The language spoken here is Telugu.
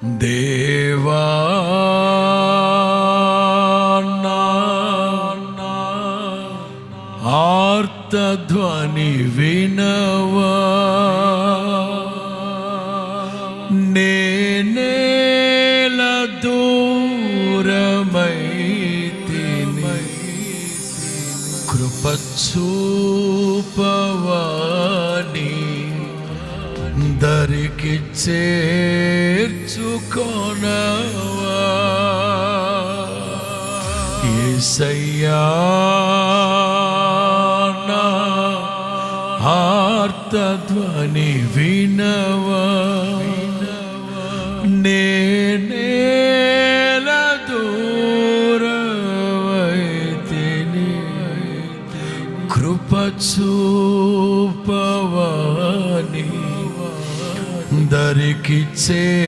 దేవా ఆర్తధ్వని వినవా, నేనేల దూరమైతిని, కృప చూపవాని దరికి చేర్చుకొనవా. యేసయ్యా నా ఆర్తధ్వని వినవా, నేనేల దూరమైతిని, కృప చూపవాని దరికి